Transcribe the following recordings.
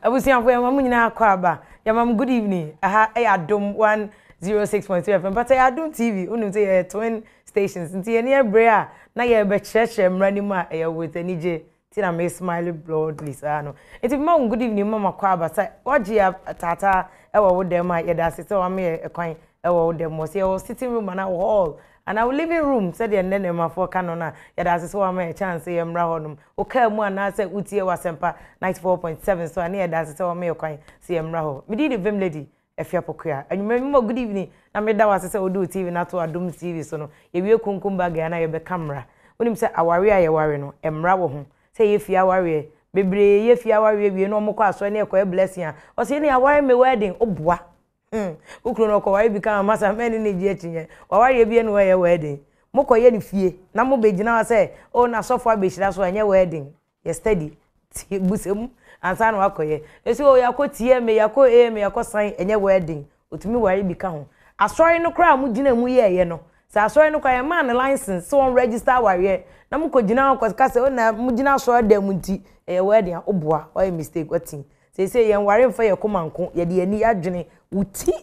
Abusianfo ya mamu nyina akwa aba. Ya mam good evening. Aha Adom 106.3 FM. But Adom TV, unim say twin stations. Nti ye near brea na ye be church mrani ma e with enije. Ti na me smile bloodly sa no. Nti mam good evening mama kwa aba. Say oje ya tata e wo dem ma ye da se wa me e kwan e wo dem mo say wo sitting room na hall. And our living room said the nene ma for canona ya da se wa me chance ye mra honum o ka mu ana se utie wasempa 94.7 so ane ya da se wa me kwan se ye mra ho me di the vim lady efia pokua anwuma mi mo good evening na me da wase se odo TV na to Adom TV so no ye wie kunkum bag ya na ye be camera onim se aware a ye ware no emra wo ho se ye fia ware bebre ye fia ware wie no mo kwa so ne e blessing a o se ne aware me wedding oboa ukro no ko wai bi kan masa meni ne ji achinye wa wari ebie no ye wedding moko ye ni fie na mo begina wa say o na sofo abeshira so anye wedding ye steady busem ansa no akoye esi o yakotie me me yakosan enye wedding otumi wari bi ka ho asori no kra mu gina mu ye no sa asori no kwa ye man license so on register wari na mo ko gina ko ka say o na mu gina so da mu nti wedding oboa o ye mistake watin say yen ware mfa ye komanko ye de ani adwene uti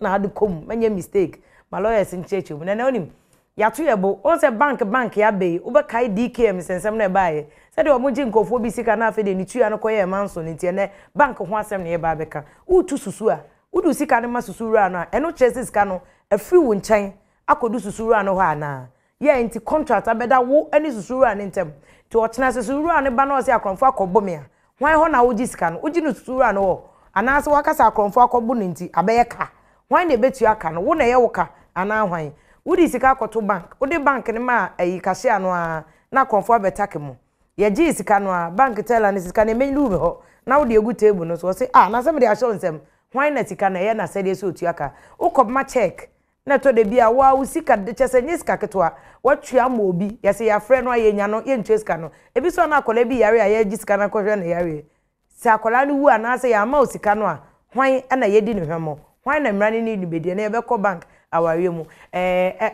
na ade kom manye mistake my lawyers in church na na onim ya to ye bo o say bank ya be wo be kai DKM sensem na baaye say de omoji nkofo bi sika na afa de ni tua no koye manso ni tie na bank ho asem na ye ba beka utu susu a udu sika ne ma susu ra no eno chese sika no afri wo nchen akodu susu ra no ho ana ye nti contract abeda wo ani susu ra ne ntem ti o chena susu ra ne ba na o say akonfo akobbo me a hwan ho na wo ji sika no uji no susu ra no ho ana se wakasa akonfo akobbo ne nti abeye ka hwan na betu aka no wo na ye wo ka ana hwan wudi sika akoto bank wudi bank ne ma ayi cashier no a na akonfo abetake mo ye ji sika no a bank teller ne sika ne menlu be ho na wudi egu table no so say na se me de asho nsem hwan na sika na ye na se de so otu aka ukobma check na to de bia wa usika de chese nyiska ketwa watwa ma obi ye se ya frɛ no ayenya no ye ntwe sika no ebi so na akola bi yare a ye ji sika na kohwe na yare se akola no wu ana se ya ma osika no a hwan na ye di ne hwemo hwan na mrani ni dibedi na ye be ko bank aware mu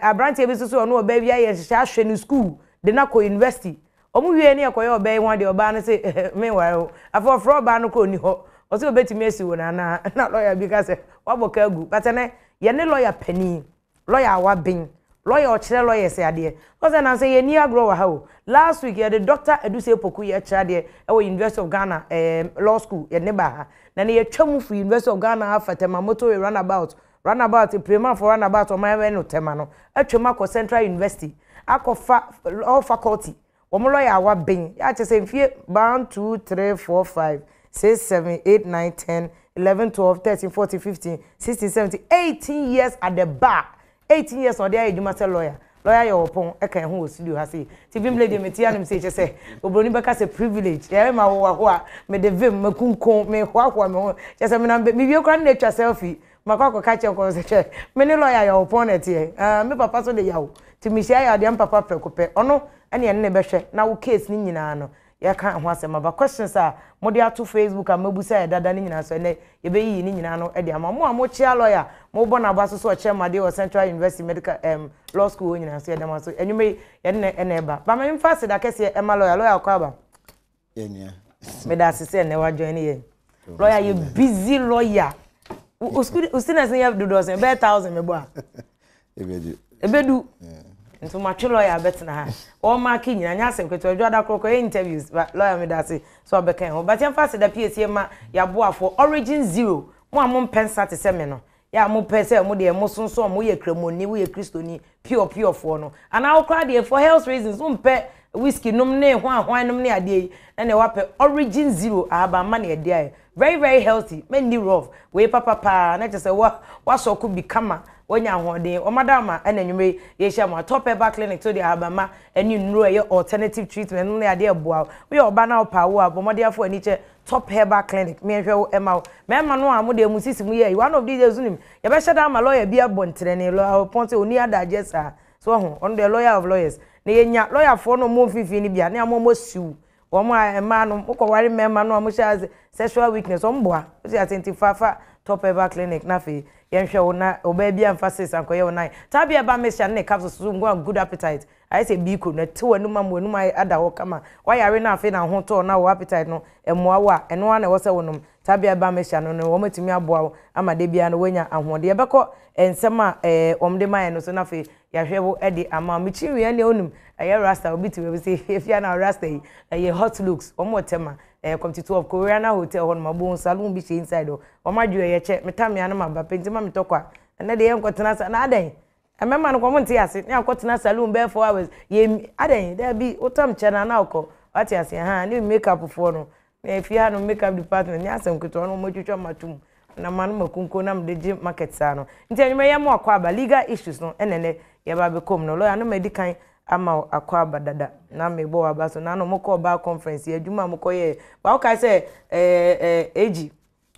abrante ebi so no oba bia ye hye ahwe no school de na ko university omu wie ne akoye oba yi hwan de oba no se me ware afo fro oba no ko ni ho o se obetimi esi wo na lawyer bi ka se waboka agu but na ye ne lawyer pani lawyer wa bin lawyer o kire lawyer se ade o se na se ye ni agro wa ha o last week ye the doctor Eduse Poku ye kire ade e wo University of Ghana law school ye ne ba ha na ne ye twam fu University of Ghana afatema moto we runabout prema for runabout o ma we no tema no atwam akọ Central University akọ law faculty o mo lawyer wa bin ya che se mfie 1 2 3 4 5 6 7 8 9 10 11 12 13 14 15 16 17 18 years at the bar 18 years on there you say lawyer your opon e kan ho studio ha say ti bim lady metia nim say che say obroni beka say privilege e ma wo ho a me de vim makunkon me ho me ho che say me na me bi okra na twa selfie makwa ka che ko say che me ne lawyer your opon na tie me papa so de yawo ti me share ya de papa prekope ono ene ne be hwe na wo case ni nyina no ya kan ho asema ba questions a mo de ato Facebook a mabusa ya dada ni nyina so ne ye be yi ni nyina no e de ama mo a mo chia lawyer mo bo na abaso so chairman o Central University Medical Law School nyina so ye dem so enyume ye ne ene ba ba me mfa se da kese e ma lawyer kwa ba ye nia me da se ne wa join ye lawyer you busy lawyer usina se ye do do se be 1000 me bo a ebedu nto matwe lawyer betna ha o mark nyina nya asem kweto adwada kroko interviews but lawyer me da say so bekan ho but yemfa se da PSA ma ya boafo origin zero mo am pensa te se me no ya mo pese mo de mo sonso mo ye kremoni wo ye kristoni pure for no ana wo kra de for health reasons mo mpe whiskey num ne hwan num ne ade na wa pe origin zero aba ma na ade very healthy many rough we papa na just say wa so ku become wonya hode o madama enanwume ye hia mo top herbal clinic to the abama eni nro ye alternative treatment no ade eboa we oba na opa wo abomode afo ani che top herbal clinic me hwe wo ema me no amode musisi mu ye one of these days unim ye be shada ma lawyer bi abontre ne lawyer ponte oni adaje sa so ho on the lawyer of lawyers na ye nya lawyer for no mo fifi ni bia na mo siu wo mo ema no ko ware me ma no mo sha sexual weakness o mboa so identify top herbal clinic na fe yenhwe wo na oba bia emphasis ankoye wo nai tabia ba mesha ne capsules so ngo good appetite I say biko na te wanu ma ada ho kama wa yare na afi na ho to na wo appetite no emoa wa eno na wo se wonum tabia ba mesha no no wo matimi aboa ama de bia no wanya ahode yebekọ ensem a omde man no so na fe yahwewo ede ama michiwe ne onum aye rasta obi ti we say if ya na rasta yi aye hot looks omo tema come to 12 Koreana hotel hon mabon salon bi she inside o madwe ye che metamia no maba pentima metokwa ene de ye nkotena sa na adan amema no komo nti ase ne akotena salon be 4 hours ye adan there be otam chena na akọ ati ase ha ni makeup for no if you no makeup department ni asem kito no modwetwa matum na manu makunko na mdeje market sa no nti anyuma ye mo akọ aba legal issues no enene ye ba be kom no lawyer no medikan ama akọ aba dada na mebo aba so na no moko ba conference ye adwuma moko ye ba o kai say AG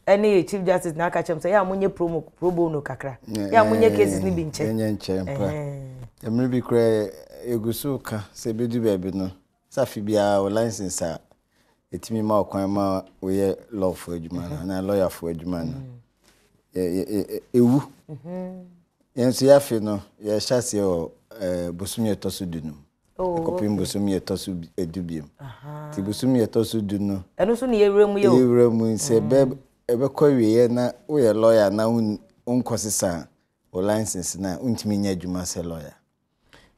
any chief justice na aka chem say ya munye pro bono kakra ya munye cases ni bi nche enye nche mpa emre bi kra egusu ka se bedu bebe no safi bia o license a etimi ma okwan ma we ye law for adwuma na lawyer for adwuma no ewu yenso ya fe no ye hyase o bosumi etoso dunu kopim bosumi etoso edubiem ti bosumi etoso dunu eno so ne yewremu yo yewremu se ebe kowie na we ye lawyer na unkosisa o license na untimi nya adwuma se lawyer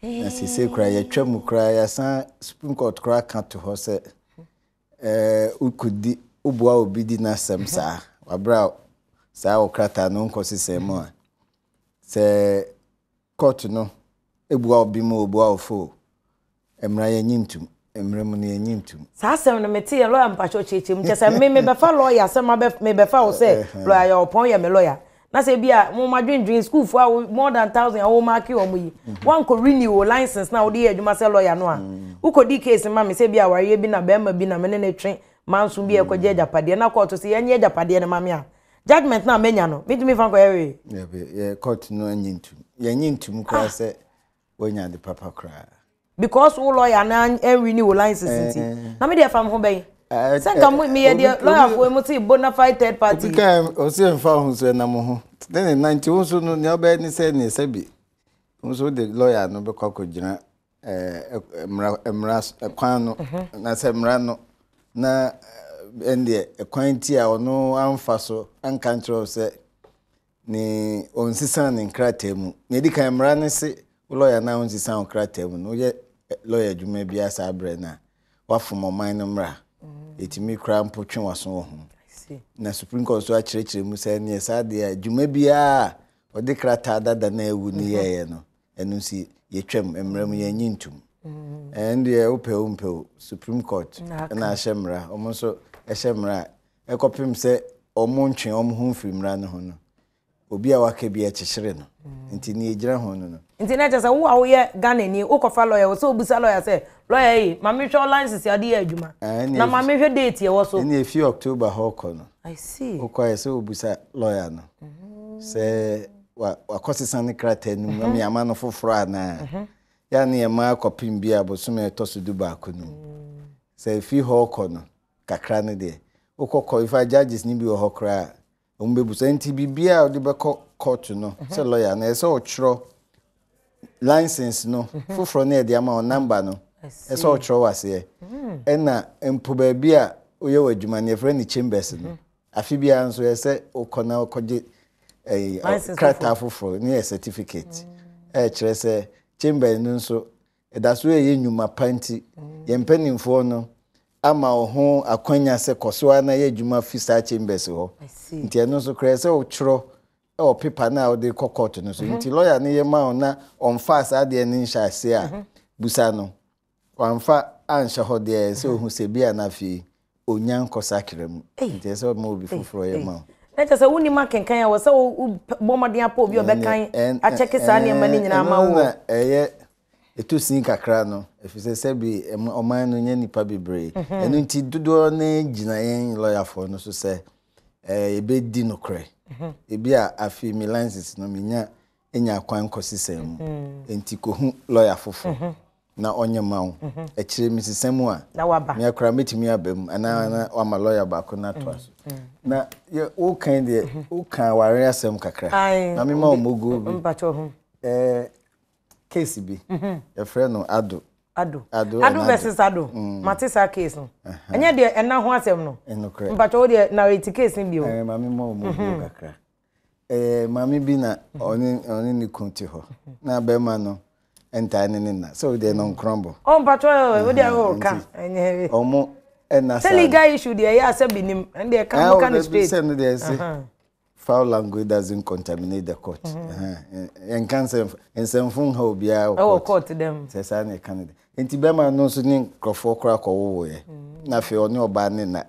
na se kra ye twam kra ya san Supreme Court kra kan to ho se ukudi ubua obidi na semsa wabra sa okrata no unkosisa mo se court no ebua obi mo obua ofo emra ye nyintum emra mu ne ye nyintum sa asem no meti ye lawyer mpacho chechim chese me be fa lawyer asem me be fa o se lawyer ya opon ye me lawyer na se bia mo madwendwen school for more than 1000 o mark o mo yi one ko renew license na o de adwuma se lawyer no a ukodi case ma me se bia ware bi na be ma bi na me ne twen manso bi e ko je japade na court se ye nye japade na ma me a judgment na menya no me tumi fa ko ye ye court no anyintum ye nyintum kra se wonya de papa kra because wo lawyer na renew license nti na me de fam ho bɛn senka me ye de lawyer for mo ti bona fide third party because o se mfa ho so na mo ho then 90 so no ne oba ni se ne sabi so de lawyer no be kwakogina emra kwan no na se emra no na ende kwan ti a ono amfa so an control se ni onsisa ne nkrata mu ne di kan emra ne se lawyer na onsisa nkrata mu no ye lawyer dwuma bia sa abre na wafom man no mra etimi kra mpotwe waso ho na Supreme Court so akirikire mu se ne sa de dwuma bia odi krata dada na ewu ni ye no enu si yetwam emram ye nyintum and ye upeu Supreme Court na ahemra omo so ehemra ekopim se omo ntwe omo hu mfimra no ho no obi a waka bi ekyehire no nti ni egira ho no nti na chese wo a wo ye Ghana ni ukofa lawyer wo so obusa lawyer se lawyer yi ma me hwe license ya de adwuma na ma me hwe date ye wo so ni efi October ho ko no I see ukoye se obusa lawyer no se wakosisa ne krata nu me ama no foforo ana ya ne ma akopim bia bosome etoso du ba ko nu se efi ho ko no kakra ne de ukoko ifa judges ni bi ho kra ombebusa nti bibia odi be court no se lawyer na se ochro license no foforo na de ama o number no se ochro wase ena empo ba bia oye wadwuma ne frɛ ni chambers no afi bia nso se ukona okoje krata foforo ni certificate kire se chamber no nso edaso ye nyuma panti ye mpanimfo no ama ho akwanya se koso na ye dwuma fisa chambers ho nti eno so kire se ochro o paper na o de court no so nti lawyer ne ye ma na on fast ade ne nsha se a busa no wanfa ansha ho de se ohu se bia na fi onyan kosakirem nti se mo bi foforo ye ma na chese woni ma kenkan ya wo se bomodin apo obi obekan a check sa ne ma ni nyina ma wo etusin kakra no efise se bi oman no nya nipa bebre enu nti dodo na gina yen lawyer for no so se ebe di no kre ebi a afi mi license no minya enya kwan kosisem enti ko hu lawyer fofo na onye mawo ekire mi sisem a na waba me akra metimi abam ana wa ma lawyer ba ko na to aso na o kan de o kan ware asem kakra na me ma omogo bi mpacho ho case bi e frɛ no Ado versus Ado. Matisa case no. Anya de ena ho asem no. Mpacho de na reti case bi o. Mami mo kakra. Mami bi na oni ni kunti ho. Na be ma no enta ne na. So de no crumble. Mpacho we de o ka. Enye. Omo ena sa. Legal issue de ya say binim and de can straight. Say no de say. Foul language doesn't contaminate the court. And cancer and some phone ho bia o court them. Say say na Canada. Enti be ma no so ni crofo kra ko wo ye. Na fe oni oba ne na.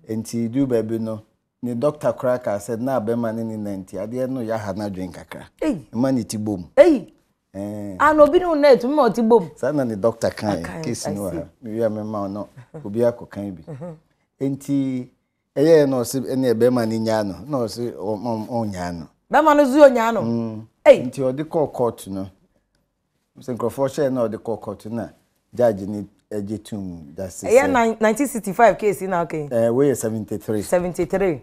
Enti du baby no ni doctor cracker said na be ma ne ni nanti ade no ya ha na dwen kakra. Ma ni ti bom. No bi no net me oti bom. Sa na ni doctor kan case no ha. Mi ya me ma no obi akokan bi. Enti no se ene be ma ni nya no se onya no. Be ma no zu onya no. Enti odi court no. Se nkrofo share na odi court na judge ni ejetum that's 1965 case na okay. We 73. 73.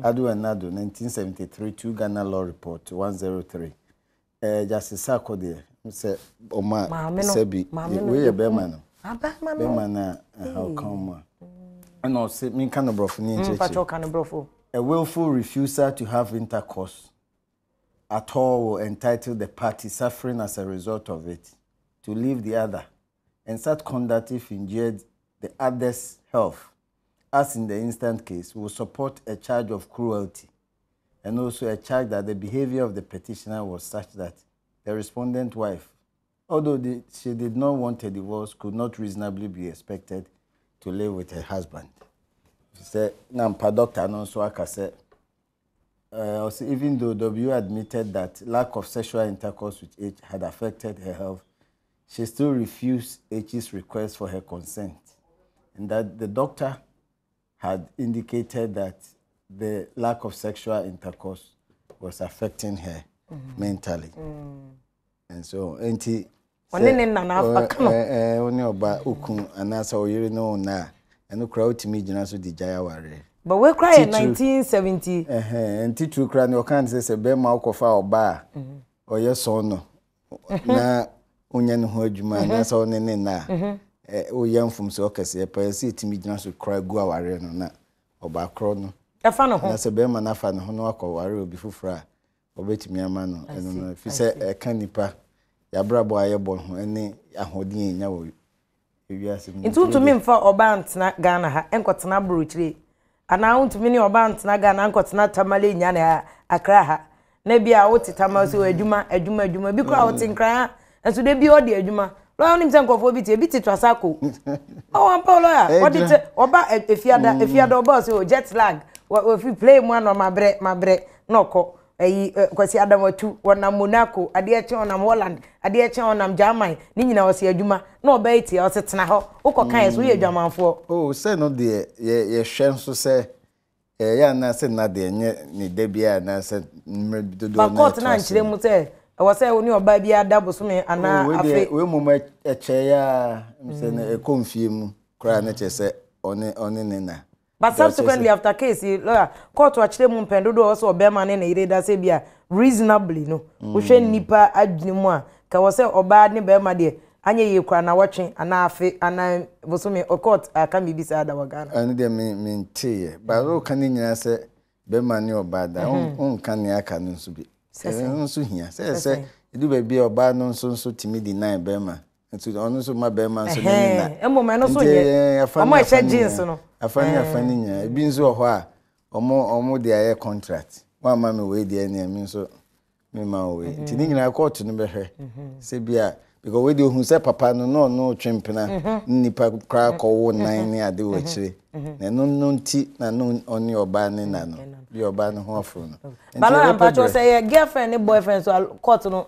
Ado and Ado 1973 2 Ghana Law Report 103. Justice Sako there say Oma Sebi we be man. Be man how come and also me kind of brofo ni ncheche. A willful refusal to have intercourse at all will entitle the party suffering as a result of it to leave the other, and such conduct if injured the other's health, as in the instant case, will support a charge of cruelty, and also a charge that the behavior of the petitioner was such that the respondent wife, although she did not want a divorce, could not reasonably be expected to live with her husband. She said, "Nampa doctor no so aka say." Even though W admitted that lack of sexual intercourse with H had affected her health, she still refused H's request for her consent, and that the doctor had indicated that the lack of sexual intercourse was affecting her mentally. And so, enti oni oba ukun anasa oyire no na eno kra otimi gina so di jaya ware. But we cry in 1970. And teacher cry no can say be ma okofa oba oye so no na onya ne ho adwuma na so ne na oya mfum so okese pa se timi gina so cry go aware no na oba kro no e fa no ho na se be ma na fa no ho no akọware obi fufura obetimi ama no eno no fi se e kan nipa ya brabo ayebo ho ene ahodin enya wo ewiase mu ntu me mfa oba ntena Ghana ha enkotena brochire ana untumi ni oba ntena Ghana enkotena tamale nya na akra ha na bia wo tetama so adwuma bi kwa wo tenkran enso de bi odi adwuma lo onim se nkofo bi tie bi titwasa ko o wan paulo ya odi te oba efiada oba so jet lag we fi play mu no mabre noko kwasi Adam watu wana Monaco ade eche onam Holland ade eche onam Germany ni nyina wose adwuma na oba eti o setena ho ukokan so ye adwamanfo say no de ye hwen so say ya na say na de nye ni de bia na say mredodo na court na nchire mu say wose oni oba bia da bosome ana afi we mu ma eche ya say na ekonfie mu kra na che say oni ne na. But subsequently after case lawyer court wachire mu pendodo also obema ne na ireda se bia reasonably no wo hwe nipa adwene mu a ka wo se oba ne bema de anye ye kwa na watwe ana afi ana bosome court aka mi bisa ada wagana ane de me ntie ba ro kan nyina se bema ne oba da on kan ne aka no so bi nso hia se edu ba bi oba no nso timi di 9 bema nso ono so ma bema nso ne na emoma no so ye omo ehye jeans no afani nya bi nso ho a omo de aye contract wa ma me we de na mi nso me ma we ti ni nyina court no be hwe se bia because we de hu se papa no twempena nipa kra ko wo nan ni ade wo chire na no nti na no oni oba ni na no bi oba no ho afro no bala ampacho say girlfriend ni boyfriend so court no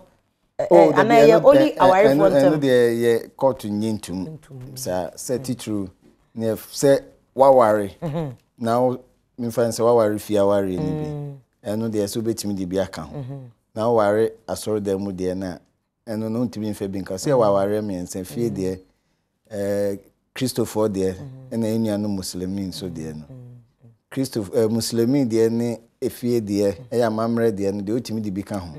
and I only aware from them and the court nyintum sa set it true ne say waware now me fan say waware fi aware ni bi eno de so betimi de bi aka ho now ware asoro dem mu de na eno no ntimi mfa bi nka say waware me nsa fie de Christopher de na enuanu muslimin so de no Christopher muslimin de ne efie de ya mamre de no de otimi de bi ka ho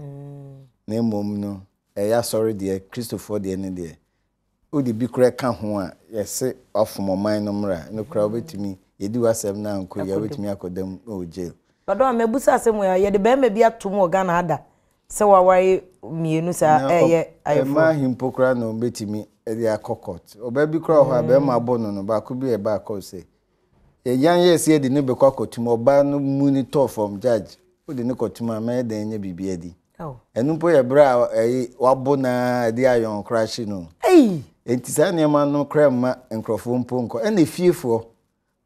na mom no ya sorry de Christopher de ne de odi bi kura ka ho a yese ofomoman no mra no kura obetimi yedi wasem na anko ya obetimi akodam o jail bado amebusa asem ya ye de be ma bi atom Ghana ada se waware mienu sa ayefo ma himpo kura no obetimi e akokot oba bi kura ho a be ma bono no ba ko bi e ba ko se yan yes ye de ne be kwa kotum oba no monitor from judge odi ne kotum a ma de nya bibia di enu po ye bra wabo na de ayon crash no enti sa ne ma no kra ma enkrofo mpo nko e na fiefo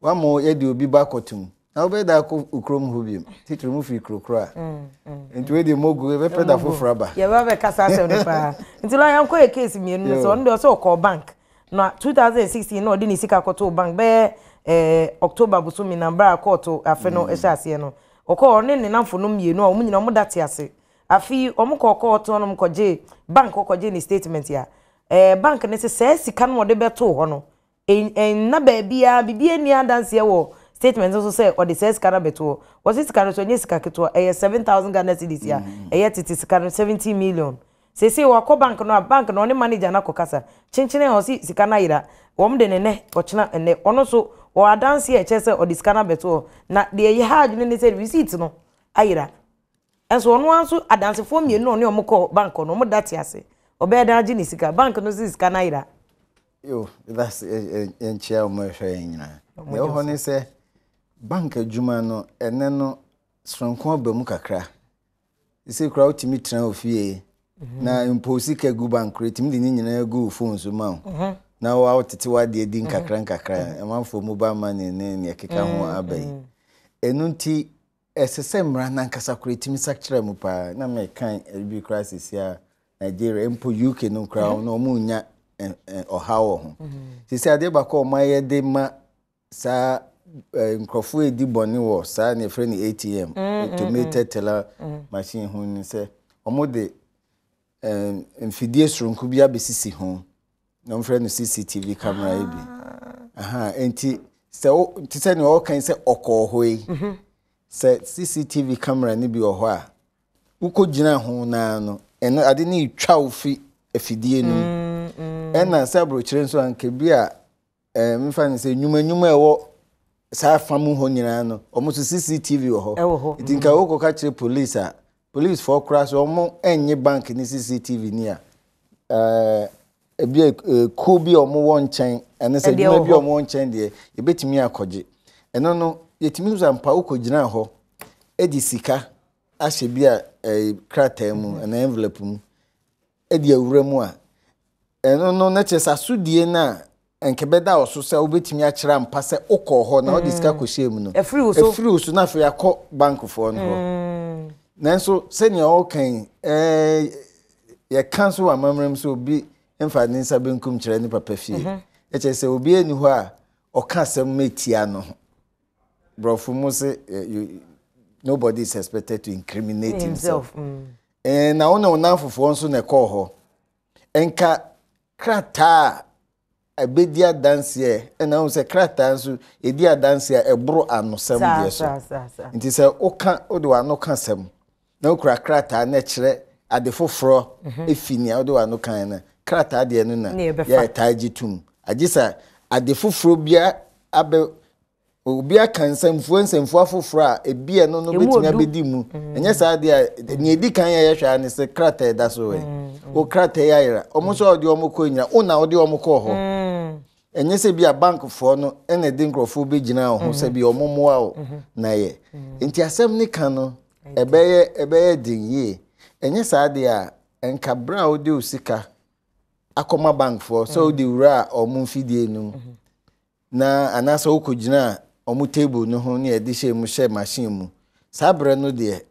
wa mo ye de obi ba kotum na obe da ko ukrom ho bi titiri mu fi krokro enti we de mogu e be peda fo fraba ye ba be kasa se no pa enti lo yan ko e case mienu so ndo so ko bank na 2016 no de ni sika koto bank be October busumi nambra court afe no ehase no okọ ne ne namfo no mienu a omunyina omo date ase afi omukọ court no mkọje bank okọje ni statement ya bank ne se sika no de beto ho no na ba bia bibia ni adanse wo statement so say o de sika na beto wo sika no so nye sika keto 7000 Ghana cedis ya titi sika no 70 million se wo bank no ne manager na kokasa chinchine ho sika na ira wo de ne ochina ene ono so o adanse e chese o diskana beto na de ye hard ne say receipt no ayira enso ono anso adanse fo mienu no ne omko bank no mo date ase obe da agi ni sika bank no sika na ayira yo that's en chia o mo hwe nyina ne ho ne say bank adwuma no ene no sronko abam kakra ise kra otimi tran ofie na imposi ka gu bank retimi de nyina gu phone so ma na wa otete wa de din kakra amanfo mobile money ne ekeka ho abai enunti esese mra na nkasa kuretimi sakira mu pa na me kan bi crisis ya Nigeria empo UK no kra no mu nya ohawo ho sisi ade ba ko maye de ma sa nkrofo edi boni wo sa ne frɛ ni ATM automated teller machine ho ni se omode mfidie sronku bia besisi ho no frɛ no CCTV camera ebi enti se ne o kan se okohoi se CCTV camera ni bi oho a ukogina ho na no eno ade ni twa ofi afidie no ena se abrochire nso anke bia mfa ni se nyuma ewo sa famu ho nyina no omo CCTV oho itinka wo ka kire police for crash omo enye bank ni CCTV ni a ebi ku bi omo won chen ene se dwuma bi omo won chen de ebetimi akoje eno no yetimi uzampa ukogina ho edi sika ahye bi a krata mu na envelope mu edi awura mu a eno no na chesa sudie na enke beda oso se obetimi akira mpa se ukọ ho na odi sika kohye mu no efiri uso na fe yakọ bank fo no ho nanso se ne o kan ye cancel amamrem so obi emfa ni nsa benkum kire ni papa fie eche se obi eni ho a oka asem metia no brofo mu se nobody is expected to incriminate himself na ono na fofo nso na ekọ ho enka krata abedia dance na o se krata nso edia dance ebro anosem die so nti se oka ode wa no kasem na okura krata na kire ade foforo efini ode wa no kan na krata de no na ya tajitum agisa ade foforo bia abe obia kansamfu afoforo a ebia no betimi abedi mu enye sa de ni edi kan ya hwa ne se krata da so we o krata ya ira omo so ode omo ko nya una ode omo ko ho enye se bia bank fo no ene de nkrofo be gina ho se bia omo moa o na ye enti asem ni kan no ebeye din ye enye sa de a enka bra ode osika akoma bank fo so ode wura omo mfidie nu na anasa okogina omo table no ho ne edihye mu hye machine mu sabre no de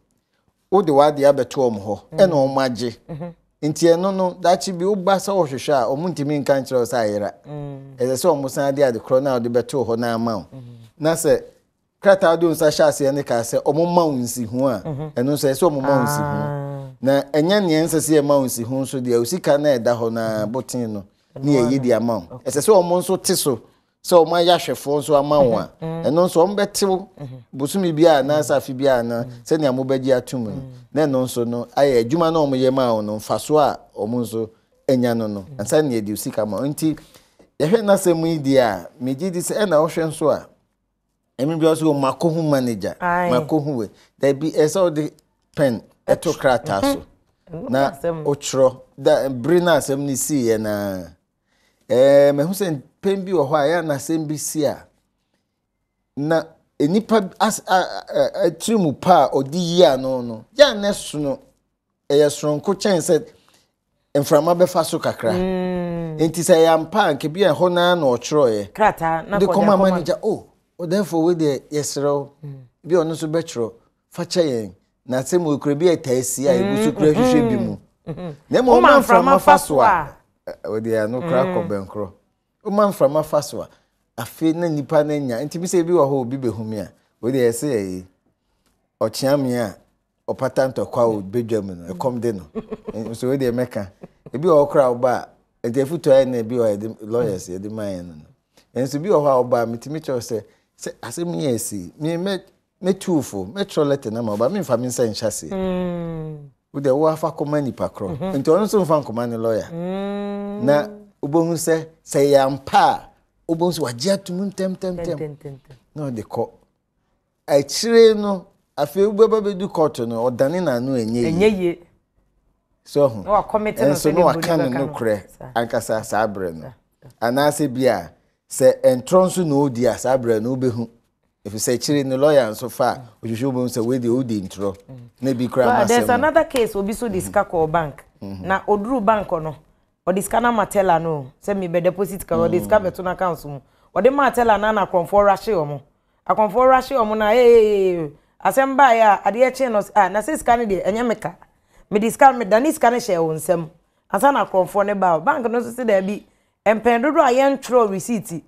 ode wade abeto omo ho ena omo age nti eno no dachi bi ubasa ohwehwe a omo ntimi nka nkyere o sayera eze se omo san de ade kro na ode beto ho na ama na se krata ade unsa hyase ne ka se omo ma unsi hu a eno se omo ma unsi hu na enya ne ense se ma unsi hu so de usika na eda ho na botin no ne ye di ama eze se omo nso tiso so ma ya hwefo nso ama wo a eno nso omo betew busumi bia na safi bia na se ne amobagi atum na eno nso no aye adwuma na omo ye ma wo no faso a omo nso enya no ansa na yedi usika ma nti yehwe na semu idi a meji di se na ohwe nso a emi bi also makohu manager makohu we there be eso the pen etokrata so na ochro da brina asem ni si ye na me hu se pen bi wo ho a ya na asem bi si a na enipa trimu pa odi yi ano ya na su no sronko chen se enframa be fa so kakra enti se ya mpa nke bi ho na na ochro ye krata na ko de manager therefore we dey yesro bi onu so be chro fa che na se mo kure bi etasi a egusu kure hwehwe bi mu na mo man frama faso a we dey no kra ko benkro o man frama faso a afi na nipa na nya enti bi se bi wo ho bi behumi a we dey say e ochiame a opatanto kwa o bedwam no e kom de no so we dey meka e bi wo kra oba enti afuto ai na bi wo lawyers e dey man no enso bi wo ho oba mitimi cho se asem yesi me tuufo me trolete na ma ba me fa me nsa nhyase wo de wo afa koma nipa kro nti ono so mfa koma ne lawyer na obohu se ya mpa obohu so wagye atum tem no de ko achire no afi ubeba bedu court no odane na no enye so ho no committee no so no akan no kre ankasa sabre no anase bia se entronso no odi asabre no behu if you say chiri no lawyer and so far we should be say we the odi intro na bi kra masem there's another case obi so discuss call bank na oduru bank no o discuss na matela no say me be deposit ka o discuss beto na account mu o de matela na konfo rashe omo akonfo rashe omo na asem ba ya ade eche no na say scan de enye meka me discuss me dani scan share wonsem asa na konfo ne ba bank no so say da bi empendodo a yen throw receipt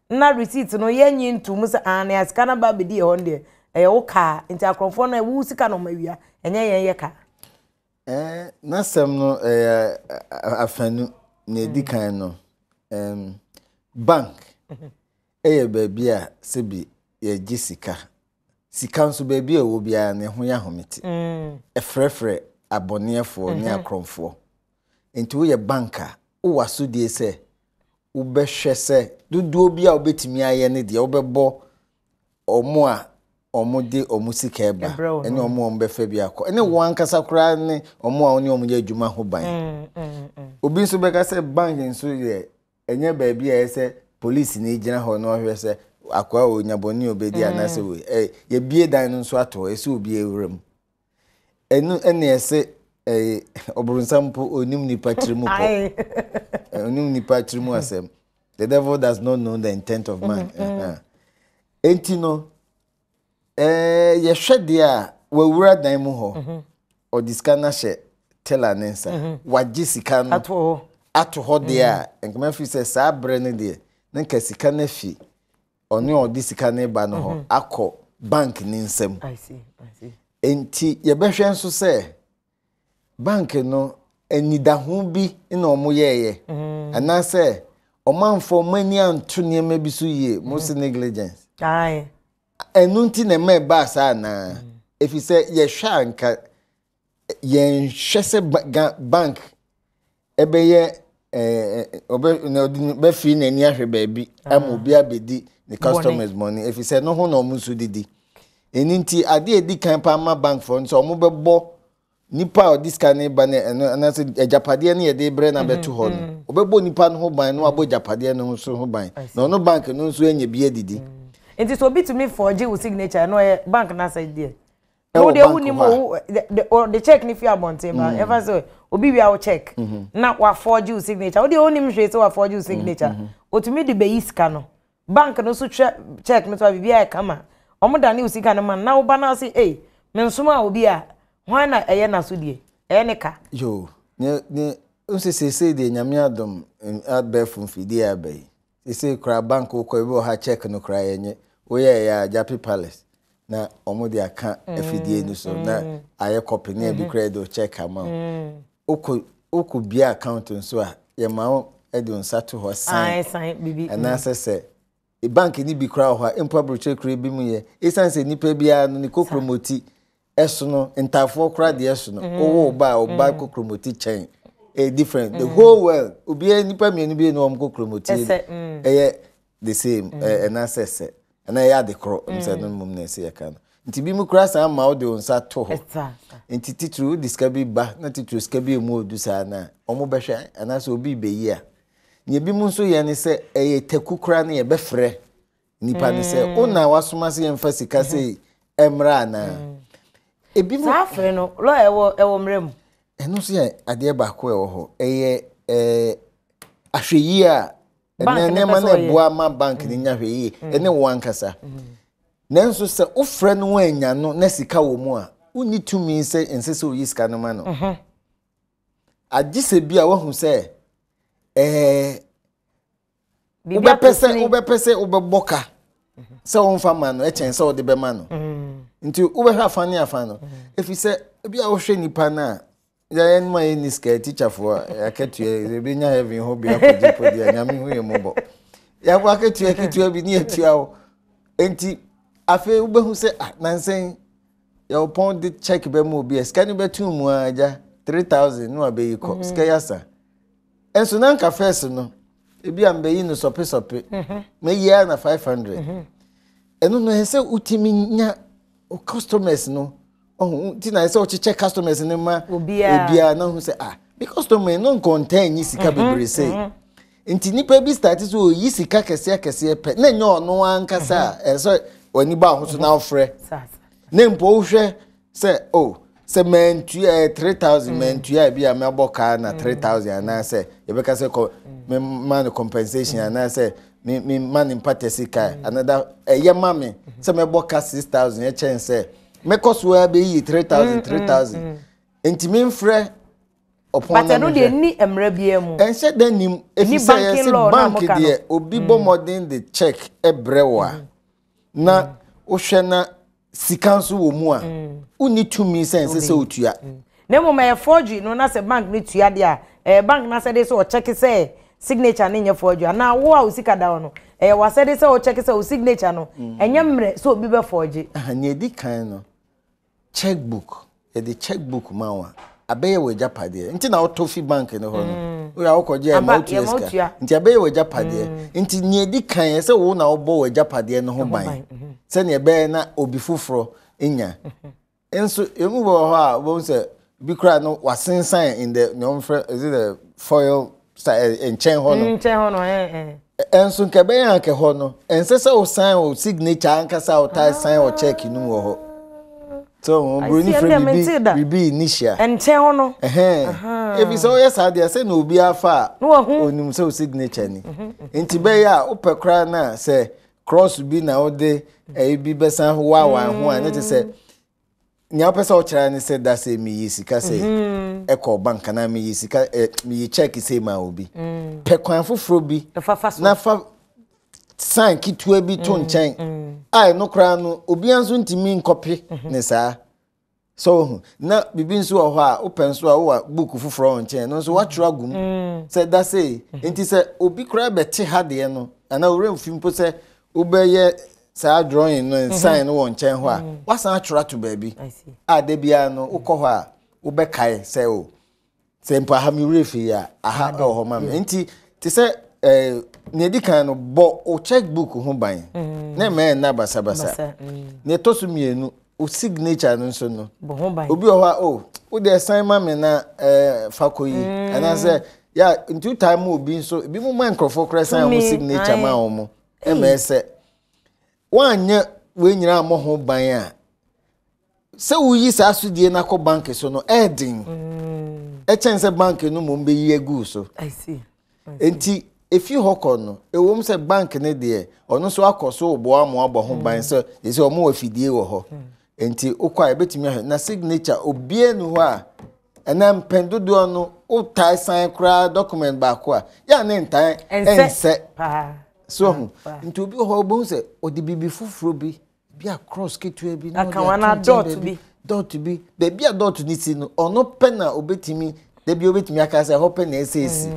na receipt no yenyi ntum se an ya scan ba be di e honde e wo ka nti akrofo no e wo sika no mawia enye yen ye ka na sem no afanu na edikan no bank ba bia se bi ye gisika sika nso ba bia wo bia ne ho ya homete frefre abonefo ne akrofo nti wo ye banka wo waso die se ubehwe se duduo bia obetimi aye ne de obebo omo a omo de omo sika eba ene omo befa bia ko ene wan kasa kura ne omo a oni omo ye adwuma ho ban obi nso beka se bank nso ye enye ba bia ye se police ne gina ho no hwe se akwa onyaboni obedi anase we ye bie dan nso ato ese obi ewuram enu ene ese obrunsampo onim ni patrimu ko onim ni patrimu asem the devil does not know the intent of man enti no ye hwede a wawura dan mu ho o diskana hye tela nensa wagye sika no ato ho de a enkema fi se saa bre ne de ne nka sika na fi oni o di sika na ba no ho akọ bank ni nsem I see enti ye behwe nso se bank no enidahu bi na omo yeye anase omanfo mani anto niema bi so yie most negligence enunti na me ba sa na efise ye hwa anka ye hwese bank ebeye be fi na ni ahwe ba bi amobi abedi the customers money efise no ho na omo so didi eninti ade edi kan pa ma bank for nso omo bebo nipa o diskane ba na anase ejapade ne ye de bre na beto ho no obebo nipa no ho ban no abo japade no so ho ban na no bank no nso enye bi adidi enti so bit me forge with signature no bank na say there no dey wuni mo the check ni fi abonte ma ever so obi wi a check na wa forge with signature o dey wuni me hwe say wa forge with signature otumi de be iska no bank no so check no so bibia e kama omo dane usika no man na wo ba na say me nsoma obi a hwan na eye na so die ne ka yo ne unsese de nyame adom abefun fidi abai ese kra bank ko ebe ha check no kra yenye oye ya Japi Palace na omo de aka afidie no so na aye copy na bi credit check amount oko bia account nso a ye ma e de nsa to ho sign bibi na se e bank ni bi kra ho empa broche kra bi mu ye esanse nipa bia no ni kokromoti eso no ntafo kra de eso no owo ba oba kokromoti chen different the whole world obi nipa me bi no omko kromoti the same and access and I had the cro say no mum na say kan nti bi mu kura sa ma o de onsa to ho nti titru discover ba na titru discover mu odu sa na omo behwe ana so obi beyi a nye bi mu nso ye ne se teku kura na ye befre nipa ne se ona wasoma se yemfa sika se emra na ebi mu sa afre no lo ewo mrem eno so ye ade ba ko ewo ho ahweyi a ene ma na boa ma bank ni nya hweyi ene wo ankasa nanso se ofre no anya no na sika wo mu a uni tumi se ensese oyi sika no ma no agise bi a wo hu se ubepese ubeboka se won fa ma no echen se wo de be ma no nti ubehwa fa ne afa no efi se bi a wo hwe nipa na ya en ma ni ska teacher for aketu be nya heaven ho bi akodi anyame hu ye mobo ya kwa aketu bi ni etua wo enti afi ubehu se nansen ya upon the check be mu bi ska ni betu mu aja 3000 no abeyi ko ska yasa enso na nka first no ebi ambeyi no sope me year na 500 eno no hese utimi nya customers no ti na o check customers ne ma obia na hu se the customer no contain yi sika bebre say nti nipa bi start so yi sika kese pe na nya ono ankasa so oni ba ho so na ofre na mpo hwe se se mentu 3000 mentu ya bi am aboka na 3000 na se e be ka se man compensation na se me man impact sika another ye mame se me boka 6000 e chen se me koso ya be yi 3000 enti me mfre upon but no de ni emra bia mu ense dan nim efi say bank de obi bo modern the check ebrewa na o hwe na sikanso wo mu a uni tumi sense se otua na mo me forgery no na se bank ni tua de a bank na se de so o check say signature ni nya forgery na wo a usika da no wa se de se o check say o signature no enye mre so obi be forgery anya di kan no checkbook the checkbook mawa abeye we japade nti na autofi bank ne ho no o ya okoje e mautueska nti abeye we japade nti nie di kan se wo na obo we japade ne ho ban se ne be na obi fufuro enya enso emu bo ho a bo se bi kra no wasensan in the no is it the foil in chain ho no enso nke be ya ke ho no ense se o sign o signature ankasa o tie sign o check nu wo ho so bruni free be initial ente ho no ebi so yes ade say na obi afa onim say signature ni enti be ya opekra na say cross bi na ode bi besan ho wa ho an te say nya pesa o kira ni say da say mi yisika say eko bank na mi yisika mi check say ma obi pe kwan foforo bi na fa sign kitua bi to nchen ai no kra no obi anso ntimi nkopi ne saa so na bibi nso ho a open so a wo book foforo nchen no so watchura gum say that say enti say obi kra beti ha de no ana ore mfimpo say obeye saa drawing no sign no nchen ho a wasan atchura to baby a de bia no ukọ ho a obekai say o say mpa ha mi refi ya aha ho ma enti ti say ne di kan no bo o checkbook ho ban na me na basa ne to so mienu o signature no so no obi o de sign ma me na fakoyi ana say ya into time obi so bi mu microphone cra sign mo signature ma o mo ms wanya we nyira amo ho ban a se wo yi sa asudie na ko bank so no edin chense bank no mo mbe yi egu so I see. Enti if you hoko no ewom se bank ne de ono so akoso obo amo abo ho ban so ese omo afidie wo ho enti okwa ebetimi na signature obie no ho a ena mpendodo no o tie sign kra document ba ko a ya ne ntan ense so nti obi ho obo se odi bibi fufuro bi bia cross ketua bi no akawana dot bi baby a dot ni si no ono pena obetimi debi obetimi aka say hope na esesi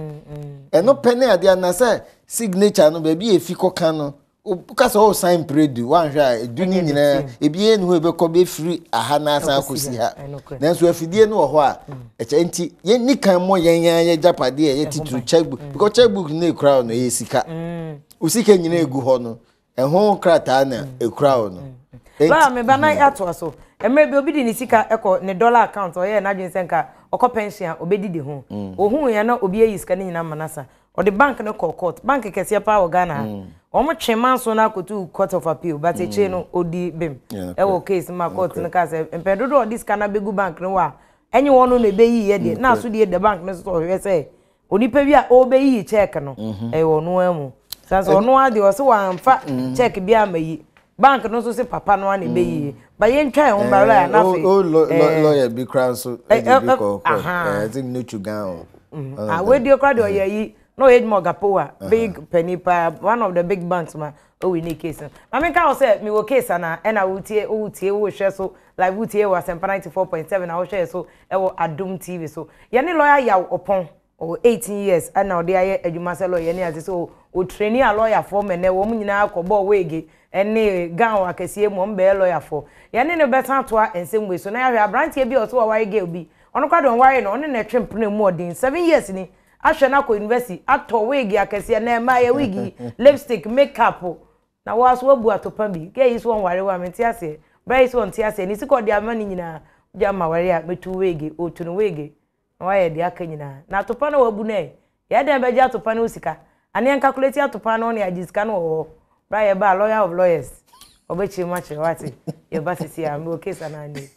eno pena ade na say signature no baby efi koka no Because all sign predu one hwa do ni nyina ebie ne ho ebekọ be free aha na asan akosi ha nanso afidie no ho a eche nti ye ni kan mo ye japade ye titru checkbook because checkbook na ekura no ye sika usika nyina egu ho no ehon krata na ekura no ba me ba na ato aso emre bi obi di ni sika eko ne dollar account o ye na dwen senka okọ pension obedidi ho ohun ye na obi eyi sika ni nyina manasa o the bank no court bank kese pa o Ghana omo twema so na kotu court of appeal but e che no odi bem e wo case ma court no ka se empedodo o this kana begu bank no wa enye wono no be yi ye de na so de the bank no so we say onipa bi a o be yi check no e wo no amu sanso ono ade o so wa amfa check bi amayi bank no so se papa no na be yi ba ye ntwa ho bara na fe lawyer bi kran so e bi ko I think no chugan ah we dey crowd o ye yi no age mogapoa big penipa one of the big banks ma o we need case I mean ka o say me wo case na e na wutie wo hwe so like wutie was 94.7 na wo hwe so e wo Adom TV so ye ne lawyer ya opon o 18 years and now dey aye adwuma se lawyer ne ase so o trainee a lawyer for me ne wo nyina akobo wege ene gan wa kese mu mbe lawyer for ye ne betan to a ensem we so na ya hwe abrantie bi o so wa wire girl bi ono kwa don wire no ono na twempene mu odin 7 years ni Ashana ko university ato wig akese na ma ya wig lipstick makeup na waso abu atopa bi ge yi so ware wa menti ase bra yi so nti ase ni siko de amani nyina ja ma ware a metu wig o tunu wig na wa ye de aka nyina na atopa na wabu na ya de be ja atopa na osika ani calculate atopa na on ya jisika no wo bra ye ba lawyer of lawyers obechi ma che wati ye ba sisi am o case na ni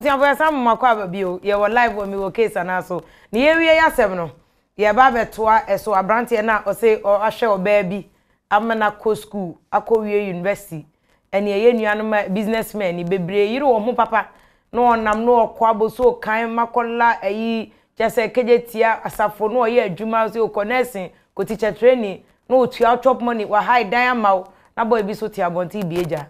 Tiambo sam makwa babio ye wo live wo mi wo case ana so ne ye wie yasem no ye ba betoa eso abrante na o say o ahwe oba bi amana ko school akọwie university ene ye nuanom businessmen ni bebre yire wo ho papa no onam no okwabo so kan makola ayi jese kejetia asafo no ye adwuma so ko nursing ko teacher training no otua chop money wa high diamond na boy bi so ti abonti bieja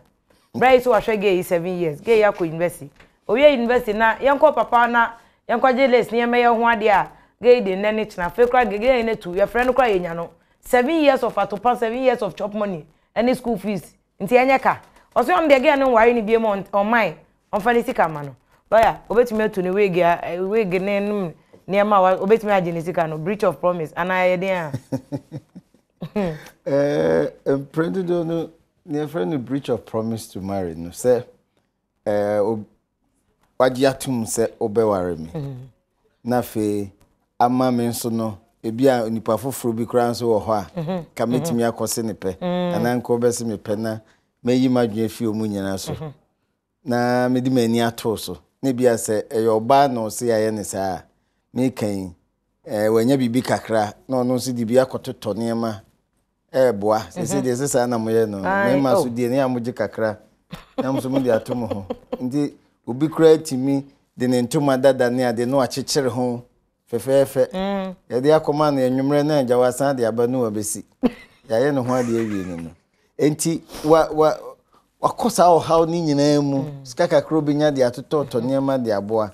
brai so ahwe ge 7 years ge ya ko university Oye university na yanko papa na yanko jeles ni me ye ho ade a gede nene china fekra gege ne tu your friend kwa yenya no 7 years of atopa 7 years of chop money any school fees nti enyeka oso am de ge no ware ni biem on mine on fanisi kama no lawyer obetumi atu ne wege ne niema wa obetumi agene sika no breach of promise ana ye den a president no ne friend breach of promise to marry no say wajiatum se obeware me na fe ama me nso no ebia onipa foforo bi kra nso wo ho a ka metimi akose ne pe ananko obese me pe na meyi madwe fi omu nyina so na medi mani ato so ne bia se eyoba no se aye ne sa me kan wanya bibi kakra na ono nso di bia kototo ne ma boa se de se sa na moye no me ma so die ne amoje kakra na mo so mu di atomo ho ndi obi kra timi de ne ntoma dada ne ade no akyekyere ho fefefe ye de akoma na enwumre na agya wasan de aba no wabesi ya ye no ho ade awie no enti wakosa o how ni nyina mu sika kakra obi nya de atototo ne ma de aboa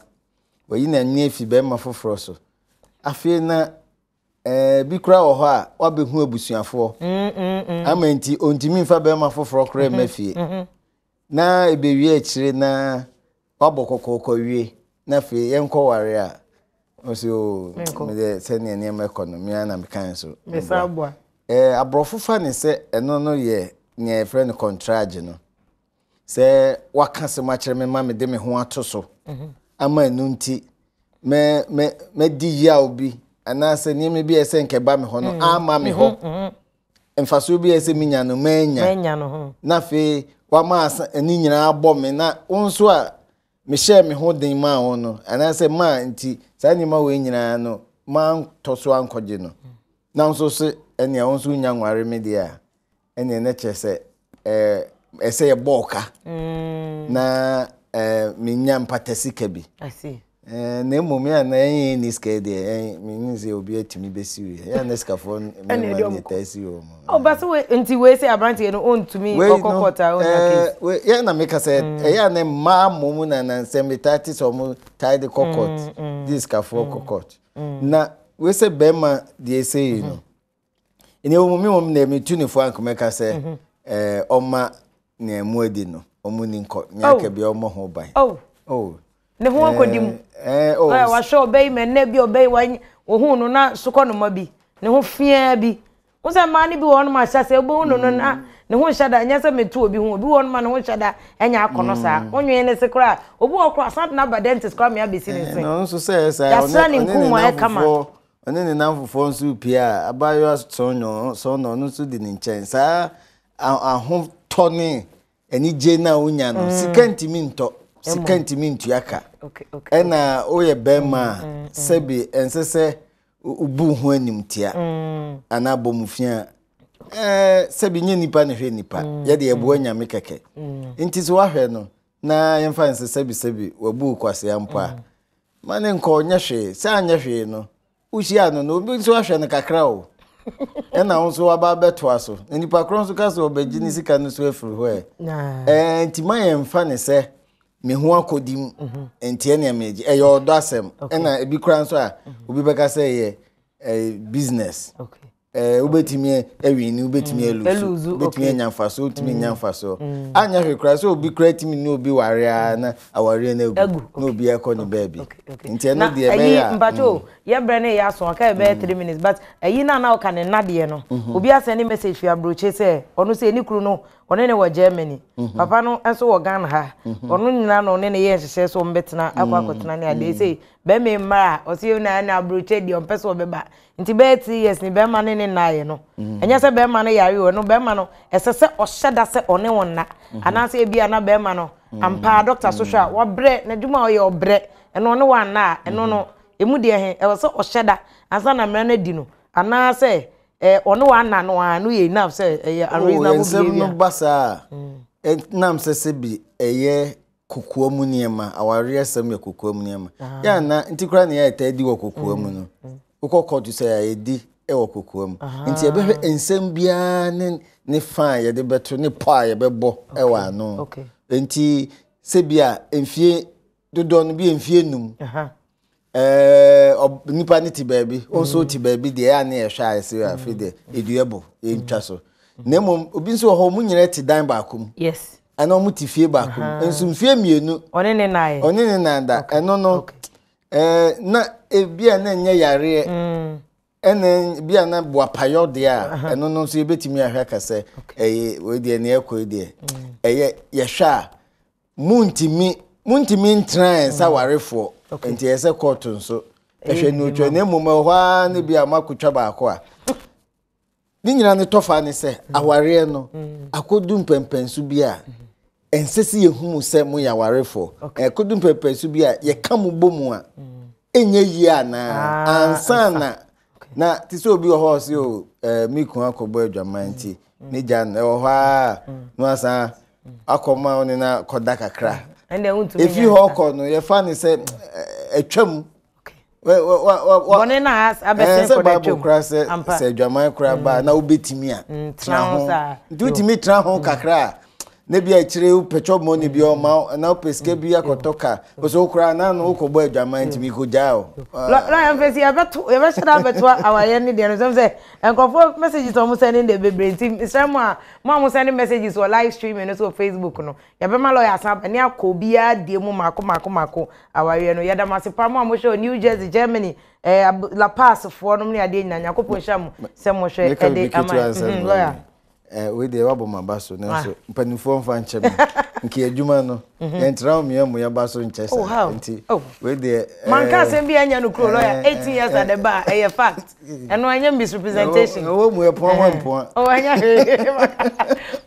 wayi na nne fi be ma foforo so afie na bi kra o ho a wabehu abusuafo ama enti ontimi mfa be ma foforo kra mafie na ebewie akire na wabokokoko wie na fe yenko ware a oso me de sene ne economy na mekan so mesabwa abrofo fa ne se eno no ye ne friend contract no se waka se ma kire me ma me de me ho ato so ama enu nti me di ya obi ana se ne me bi ese nke ba me ho no ama me ho emfaso bi ese minya no menya no ho na fe wa ma asa eni nyina abo me na onso a me share me ho den ma ono ana se ma nti sa nyima we nyina no ma toso ankoje no na nso se ene onso nya nware me dia ene ne chese ese ye boka na me nya mpatasi ka bi na mmom ya na enyi ni skede me say obi atimi besiwe ya na skafo me na tasi o oh but we nti we say abranti no on to me okokota on case we ya na make say ya na ma mom na nsembitati so mo tide kokot this skafo kokot na we say bema dey say you know ene mom na me tunifo ankomeka say oma na muadi no omuni nko nyaka bia omo ho ban oh ne ho akodim wa show obey me na bi obey wan ohun no na sokọ no ma bi ne ho fia bi wo se ma ne bi won ma hya se bo no na ne ho hyada nya se metu obi ho obi won ma ne ho hyada enya akono sa onwe ne se kra obi okra sat na ba dentist kra me abesi ne se no so say one ne namfofo nso pia abayo so no so di ne nchen sa ahom tone eni je na unya no sikantimi nto sikantimi ntuaka ena oye bema sebi ensese ubu ho animtia ana bomufia sebi nye nipa ne hwe nipa ye de ebo anyame keke nti so ahwe no na yemfa ensese sebi wabu kwase ampa mane nko nyehwe sa nyehwe no ushia no obi so ahwe no kakra o ena onso aba beto aso nipa kron so kaso obegini sika no so efiri ho nti mayemfa ne se me ho akodim enti ene meji eyo asem ena ebi kran so a obi beka se business ubetimi ewini ubetimi eluzu ubetimi nyamfaso utimi nyamfaso anya hwekra so obi kratimi ni obi ware na aware na egu na obi ekọ ni baby nti ene de ebe ya mbacho ye brane ya so aka ebe 3 minutes but eyi na o ka ne nade no obi asend message fi abroche se onu se ni kru no one ne wo Germany papa no enso wo Ghana ha onu nyina no ne ye hyehyɛ so mbetena akwakotena ne ade sei be me mara o se na abroche di on pese obeba nti be 3 years ni be ma ne naye no enya se be ma no yare o no be ma no esese o hyeda se one wonna ana se bia na be ma no ampa doctor social wa bre na dwuma o ye obre eno ne wa na eno no emu de he e se o hyeda ansa na mra na di no ana se ono wa na no anu ye enough say unreasonable behavior no basa nam se bi eye kokoa mu niema aware asem ye kokoa mu niema ya na ntikura ne ya etadi wo kokoa mu no ukoko to say ya edi e wo kokoa mu nti ebehwe ensem bia ne fa ye de beto ne pa ye bebo e wa no nti se bia enfie dodo no bi enfie num nipa ni ti baby onso ti baby de ya na ehwa ase afi de eduebo entwa so nemo obi nso ho mu nyire ti dan ba akum yes ana mu ti fie ba akum enso mfie mienu one ne nanda eno no na ebia na nya yare ene bia na bo apayo de a eno no so ebetimi ahwa kase we de ne ekọ de yehwa muntimi ntran sa warefo enti ese court nso ehwe ni otwa na emoma hwa ne bia makotwa ba akọ a ni nyina ne tofa ne se aware no akodum pempensu bia ensesi yehumu se mu ya warefo akodum pempensu bia ye kamu bomu a enye yi ana ansana na tisi obi ho se o miku akobo adwamanti ni jan hwa no asa akoma oni na koda kakra if you hawk no you find say atwam one na as abese for the twam say dwaman kra ba na obetimi a tra ho dutimi tra ho kakra na bia kire u petrol money bi o ma na peske bi akotoka so kra na no ukogbo adwaman timi ko jao la emfesi abeto e be shada abeto awaye ni de no say enkofo messages o mo send the bebre team isem a mo send messages or live stream and so Facebook no ya be ma lawyer san ni akobia die mu mako awaye no ya da masepa mo show New Jersey Germany La Paz for no ni ade nyanya kopon sham se mo hwe ede ama lawyer we de wabo mabaso na so mpanifo mfa nche nke adwuma no entra mu ya baso nche sa nti we de man ka se bia nya no kro lawyer 18 years at the bar a fact eno anya misrepresentation wo mu e pon anya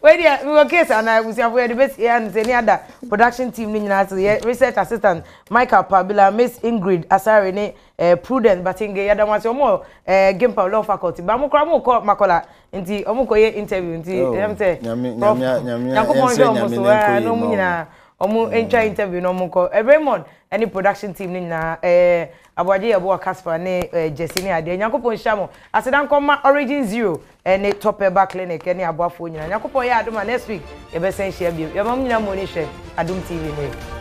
we de we case ana busia for the best here and say ni ada production team ni nyina say research assistant Michael Pabila Miss Ingrid Asare ni Prudence Batinge ya da wase omo Gimpa Law Faculty ba mo kra mo ko makola nti omo ko ye interview nti dem say nyame no mu nyina omo enjoy interview no mo ko Raymond any production team ni na Aboaje Yebo Casper ne Jesse ne ade Nyankopon hyamo asedan koma Origin Zero ne Top Eba Clinic ne aboafo nyina Nyankopon ya Adom next week ye be sen share bio ye mam nyina mo ni hwe Adom TV ne